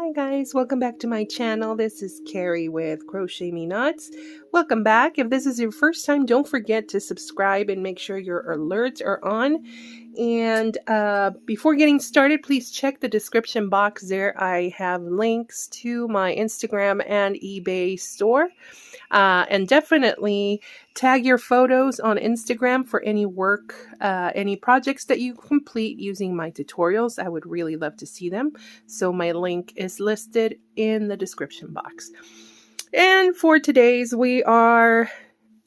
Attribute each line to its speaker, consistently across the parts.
Speaker 1: Hi guys, welcome back to my channel. This is Kari with Crochet Me Knots. Welcome back. If this is your first time, don't forget to subscribe and make sure your alerts are on. And before getting started, please check the description box there. I have links to my Instagram and eBay store. And definitely tag your photos on Instagram for any work, any projects that you complete using my tutorials. I would really love to see them. So my link is listed in the description box. And for today's, we are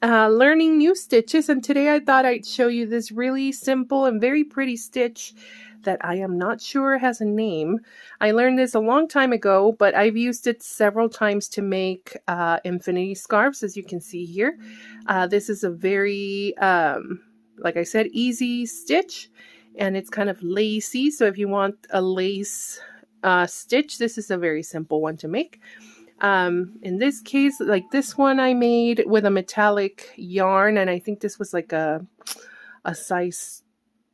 Speaker 1: learning new stitches. And today I thought I'd show you this really simple and very pretty stitch that I am not sure has a name. I learned this a long time ago, but I've used it several times to make infinity scarves, as you can see here. This is a very, like I said, easy stitch, and it's kind of lacy. So if you want a lace stitch, this is a very simple one to make. In this case, like this one I made with a metallic yarn, and I think this was like a size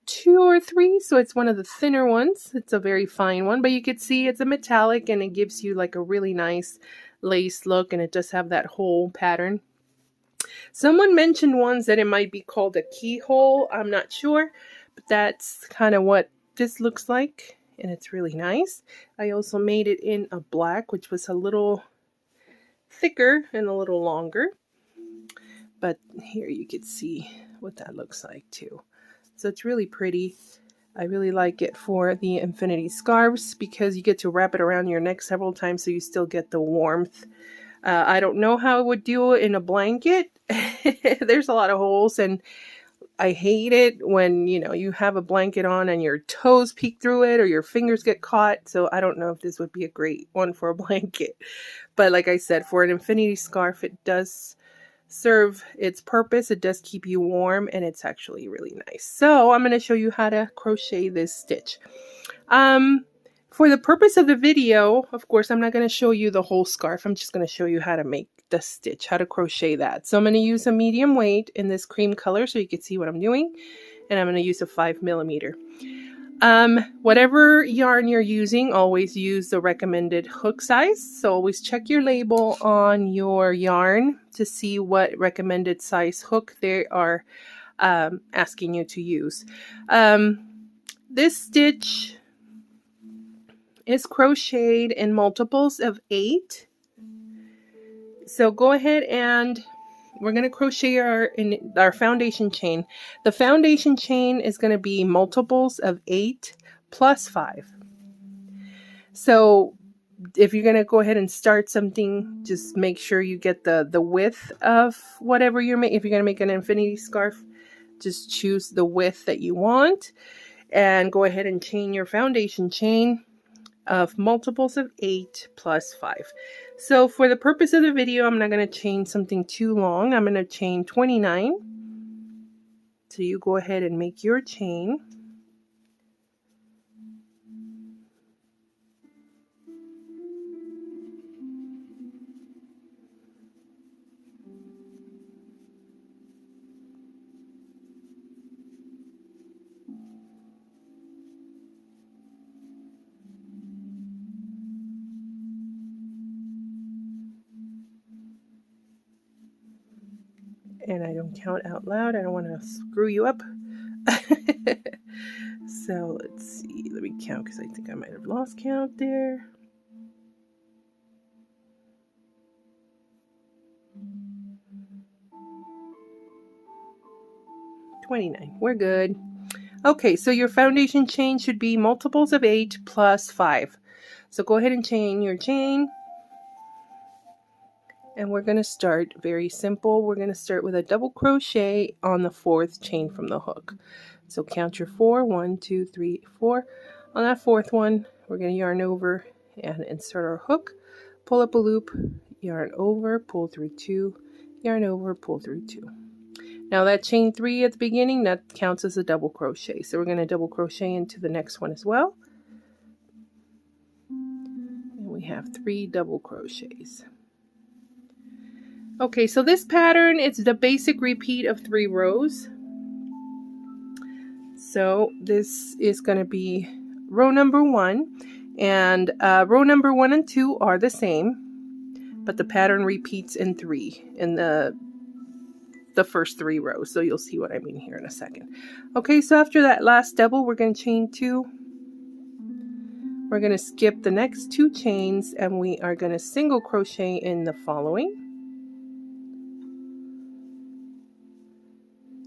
Speaker 1: 2 or 3, so it's one of the thinner ones. It's a very fine one, but you can see it's a metallic and it gives you like a really nice lace look, and it does have that whole pattern. Someone mentioned once that it might be called a keyhole. I'm not sure, but that's kind of what this looks like, and it's really nice. I also made it in a black, which was a little thicker and a little longer, but here you can see what that looks like too. So it's really pretty. I really like it for the infinity scarves because you get to wrap it around your neck several times so you still get the warmth. I don't know how it would do in a blanket. There's a lot of holes, and I hate it when, you know, you have a blanket on and your toes peek through it or your fingers get caught. So I don't know if this would be a great one for a blanket. But like I said, for an infinity scarf, it does serve its purpose. It does keep you warm, and it's actually really nice. So I'm going to show you how to crochet this stitch. For the purpose of the video, of course, I'm not going to show you the whole scarf. I'm just going to show you how to make the stitch, how to crochet that. So I'm going to use a medium weight in this cream color so you can see what I'm doing, and I'm going to use a 5mm. Whatever yarn you're using, always use the recommended hook size. So always check your label on your yarn to see what recommended size hook they are asking you to use. This stitch is crocheted in multiples of 8. So go ahead and we're going to crochet our foundation chain. The foundation chain is going to be multiples of 8 plus 5. So if you're going to go ahead and start something, just make sure you get the width of whatever you're making. If you're going to make an infinity scarf, just choose the width that you want and go ahead and chain your foundation chain of multiples of 8 plus 5. So for the purpose of the video, I'm not going to chain something too long. I'm going to chain 29. So you go ahead and make your chain. And I don't count out loud. I don't want to screw you up. So let's see. Let me count because I think I might have lost count there. $29. We're good. Okay, so your foundation chain should be multiples of 8 plus 5. So go ahead and chain your chain. And we're going to start very simple. We're going to start with a double crochet on the 4th chain from the hook. So count your 4. 1, 2, 3, 4. On that 4th one, we're going to yarn over and insert our hook. Pull up a loop, yarn over, pull through 2, yarn over, pull through 2. Now that chain 3 at the beginning, that counts as a double crochet. So we're going to double crochet into the next one as well. And we have 3 double crochets. Okay, so this pattern, it's the basic repeat of 3 rows. So this is going to be row number 1, And row number 1 and 2 are the same, but the pattern repeats in 3 in the first 3 rows. So you'll see what I mean here in a second. Okay, so after that last double, we're going to chain 2. We're going to skip the next 2 chains, and we are going to single crochet in the following.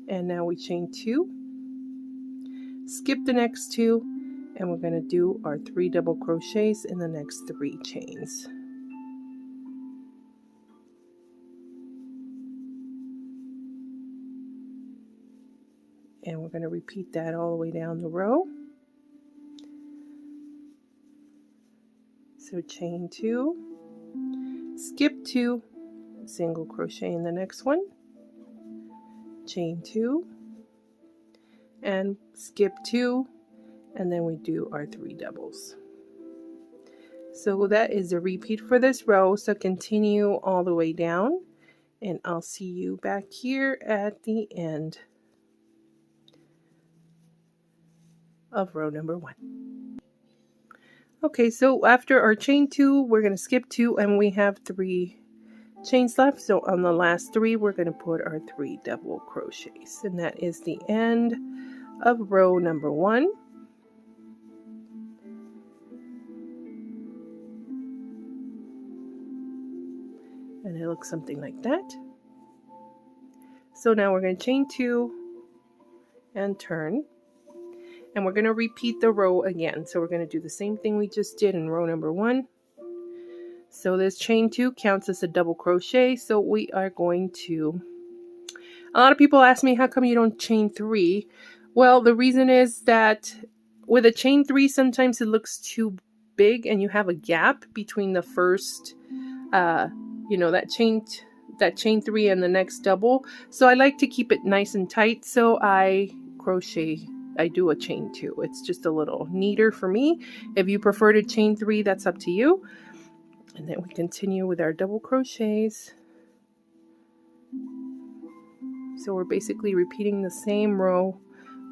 Speaker 1: And now we chain 2, skip the next 2, and we're going to do our 3 double crochets in the next 3 chains. And we're going to repeat that all the way down the row. So chain 2, skip 2, single crochet in the next one, chain 2, and skip 2, and then we do our 3 doubles. So that is a repeat for this row. So continue all the way down, and I'll see you back here at the end of row number 1. Okay, so after our chain 2, we're going to skip 2, and we have 3 chains left. So on the last 3, we're going to put our 3 double crochets, and that is the end of row number 1. And it looks something like that. So now we're going to chain 2 and turn. And we're going to repeat the row again. So we're going to do the same thing we just did in row number 1. So this chain 2 counts as a double crochet. So we are going to... A lot of people ask me, how come you don't chain 3? Well, the reason is that with a chain 3, sometimes it looks too big and you have a gap between the first, that chain 3 and the next double. So I like to keep it nice and tight. So I do a chain 2. It's just a little neater for me. If you prefer to chain 3, that's up to you. And then we continue with our double crochets. So we're basically repeating the same row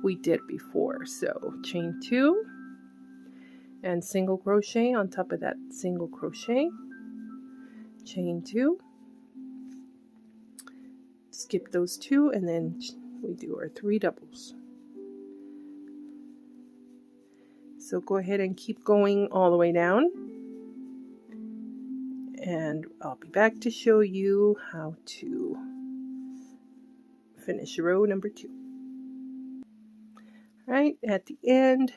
Speaker 1: we did before. So chain 2 and single crochet on top of that single crochet, chain 2, skip those 2, and then we do our 3 doubles. So go ahead and keep going all the way down, and I'll be back to show you how to finish row number 2. Right at the end,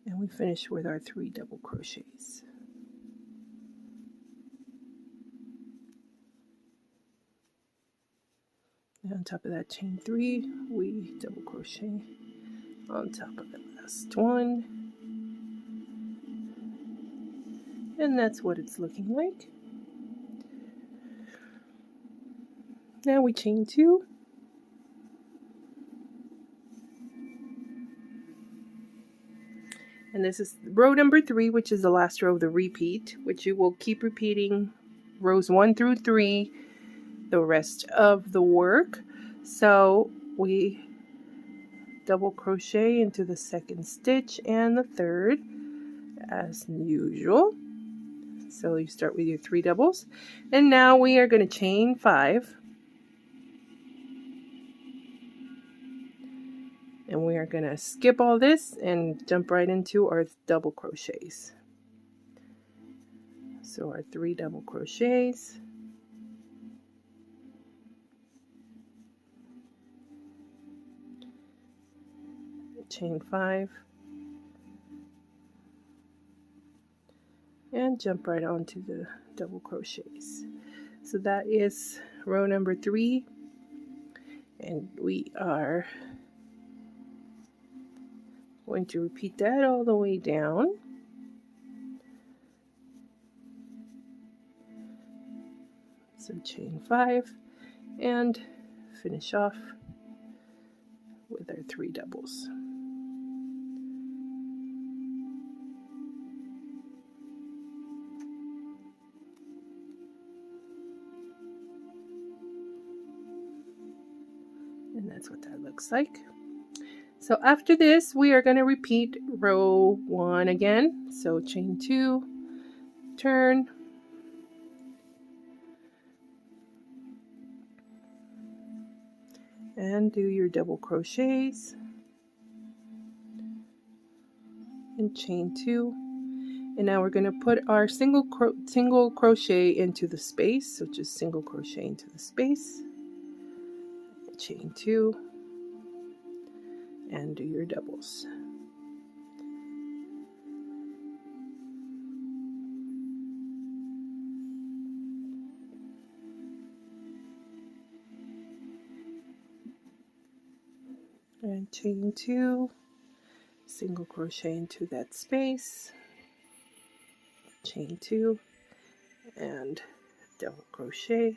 Speaker 1: and we finish with our 3 double crochets. And on top of that chain 3, we double crochet on top of the last one, and that's what it's looking like. Now we chain 2, and this is row number 3, which is the last row of the repeat, which you will keep repeating rows 1 through 3 the rest of the work. So we double crochet into the second stitch and the third as usual. So you start with your 3 doubles, and now we are going to chain 5, and we are going to skip all this and jump right into our double crochets. So our 3 double crochets, chain 5, and jump right onto the double crochets. So that is row number 3, and we are going to repeat that all the way down. So chain 5 and finish off with our 3 doubles. And that's what that looks like. So after this, we are going to repeat row 1 again. So chain 2, turn, and do your double crochets, and chain 2. And now we're going to put our single crochet into the space. So just single crochet into the space, chain 2, and do your doubles. And chain 2, single crochet into that space, chain 2, and double crochet.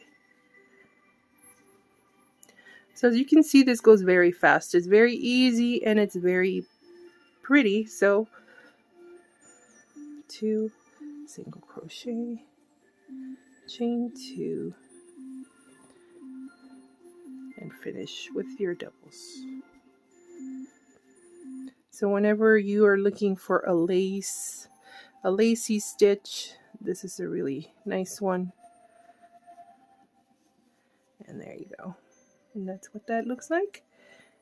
Speaker 1: So as you can see, this goes very fast. It's very easy and it's very pretty. So 2, single crochet, chain 2, and finish with your doubles. So whenever you are looking for a lacy stitch, this is a really nice one. And there you go. And that's what that looks like.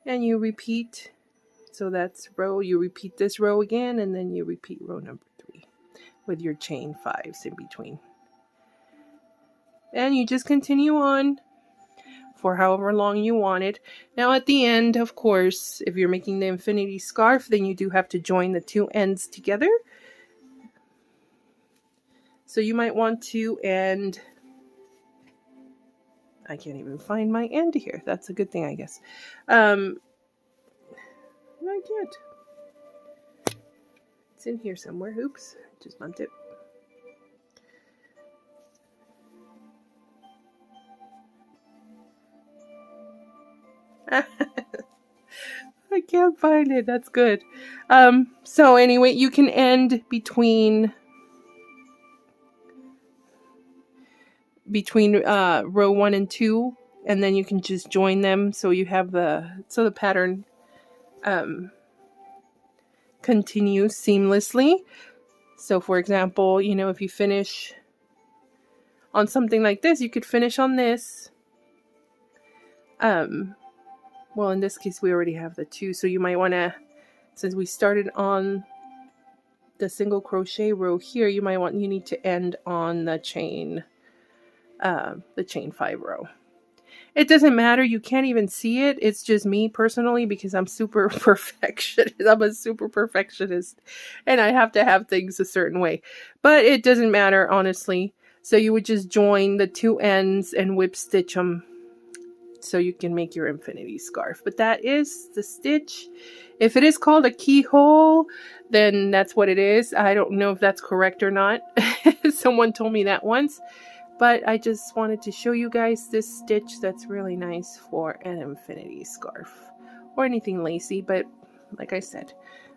Speaker 1: And you repeat. So that's row, you repeat this row again, and then you repeat row number 3 with your chain 5s in between. And you just continue on for however long you want it. Now at the end, of course, if you're making the infinity scarf, then you do have to join the 2 ends together. So you might want to end, I can't even find my end here. That's a good thing, I guess. I can't. It's in here somewhere. Oops, just bumped it. I can't find it. That's good. So anyway, you can end between row 1 and 2, and then you can just join them, so you have the pattern continues seamlessly. So for example, you know, if you finish on something like this, you could finish on this. Well, in this case, we already have the 2, so you might want to, since we started on the single crochet row here, you need to end on the chain 5 row. It doesn't matter. You can't even see it. It's just me personally, because I'm super perfectionist. I'm a super perfectionist, and I have to have things a certain way. But it doesn't matter, honestly. So you would just join the 2 ends and whip stitch them, so you can make your infinity scarf. But that is the stitch. If it is called a keyhole, then that's what it is. I don't know if that's correct or not. Someone told me that once. But I just wanted to show you guys this stitch that's really nice for an infinity scarf or anything lacy. But like I said,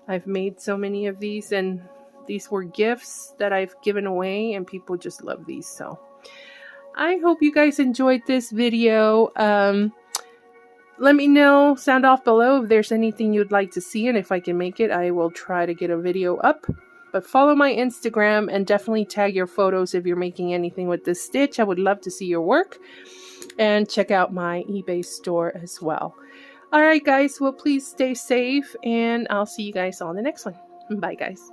Speaker 1: I've made so many of these, and these were gifts that I've given away, and people just love these. So I hope you guys enjoyed this video. Let me know, sound off below, if there's anything you'd like to see, and if I can make it, I will try to get a video up. But follow my Instagram and definitely tag your photos if you're making anything with this stitch. I would love to see your work. And check out my eBay store as well. Alright guys, well please stay safe, and I'll see you guys on the next one. Bye guys.